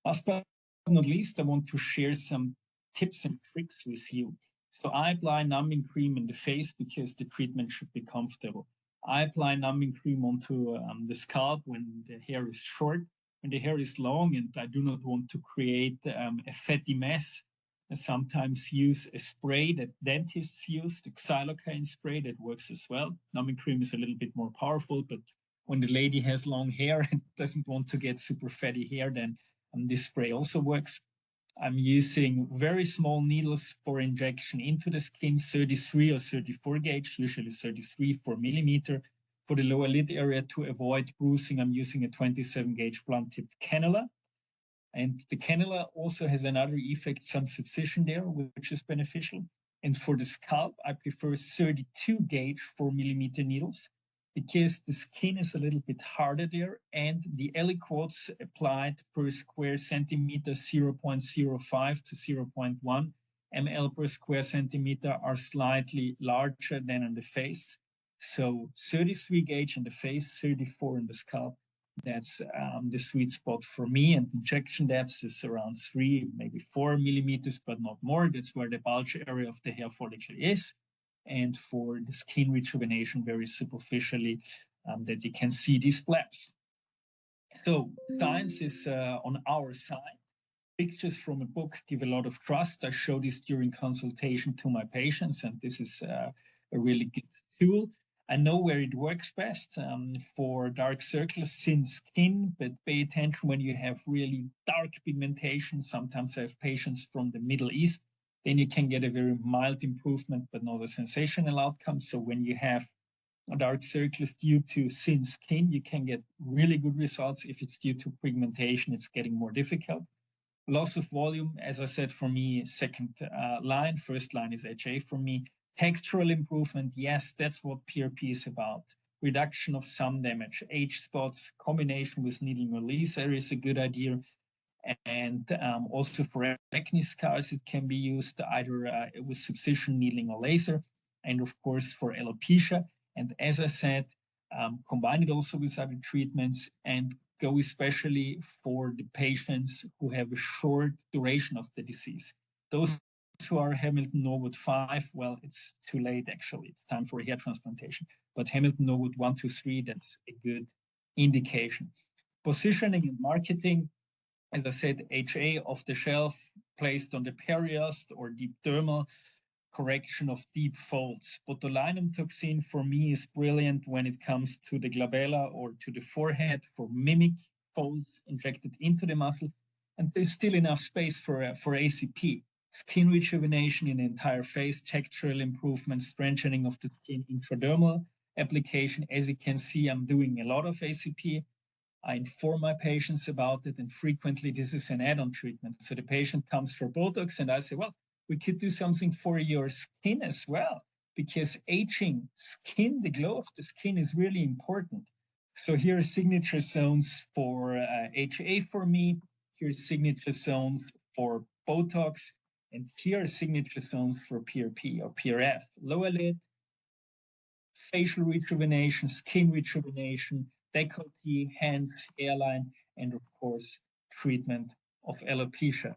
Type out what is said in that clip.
Last but not least, I want to share some tips and tricks with you. So I apply numbing cream in the face because the treatment should be comfortable. I apply numbing cream onto the scalp when the hair is short. When the hair is long and I do not want to create a fatty mess, I sometimes use a spray that dentists use, the xylocaine spray that works as well. Numbing cream is a little bit more powerful, but when the lady has long hair and doesn't want to get super fatty hair, then this spray also works. I'm using very small needles for injection into the skin, 33 or 34 gauge, usually 33 for millimeter. For the lower lid area to avoid bruising, I'm using a 27 gauge blunt tipped cannula. And the cannula also has another effect, some subcision there, which is beneficial. And for the scalp, I prefer 32 gauge 4 millimeter needles because the skin is a little bit harder there and the aliquots applied per square centimeter 0.05 to 0.1 ml per square centimeter are slightly larger than on the face. So 33 gauge in the face, 34 in the scalp. That's the sweet spot for me. And injection depth is around 3, maybe 4 millimeters, but not more. That's where the bulge area of the hair follicle is. And for the skin rejuvenation, very superficially, that you can see these flaps. So science is on our side. Pictures from a book give a lot of trust. I show this during consultation to my patients, and this is a really good tool. I know where it works best for dark circles, thin skin, but pay attention when you have really dark pigmentation. Sometimes I have patients from the Middle East. Then you can get a very mild improvement, but not a sensational outcome. So when you have dark circles due to thin skin, you can get really good results. If it's due to pigmentation, it's getting more difficult. Loss of volume, as I said, for me, second line. First line is HA for me. Textural improvement, yes, that's what PRP is about. Reduction of sun damage, age spots, combination with needling or laser is a good idea. And also for acne scars, it can be used either with subcision, needling, or laser. And of course, for alopecia. And as I said, combine it also with other treatments and go especially for the patients who have a short duration of the disease. Those who are Hamilton-Norwood 5, well, it's too late, actually. It's time for a hair transplantation. But Hamilton-Norwood 1, 2, 3, that's a good indication. Positioning and marketing, as I said, HA off the shelf, placed on the periost or deep dermal, correction of deep folds. Botulinum toxin for me is brilliant when it comes to the glabella or to the forehead for mimic folds injected into the muscle. And there's still enough space for ACP. Skin rejuvenation in the entire face, textural improvement, strengthening of the skin, intradermal application. As you can see, I'm doing a lot of ACP. I inform my patients about it, and frequently this is an add-on treatment. So the patient comes for Botox, and I say, well, we could do something for your skin as well, because aging skin, the glow of the skin is really important. So here are signature zones for HA for me, here are signature zones for Botox, and here are signature zones for PRP or PRF. Lower lid, facial rejuvenation, skin rejuvenation, décolleté, hands, hairline, and of course, treatment of alopecia.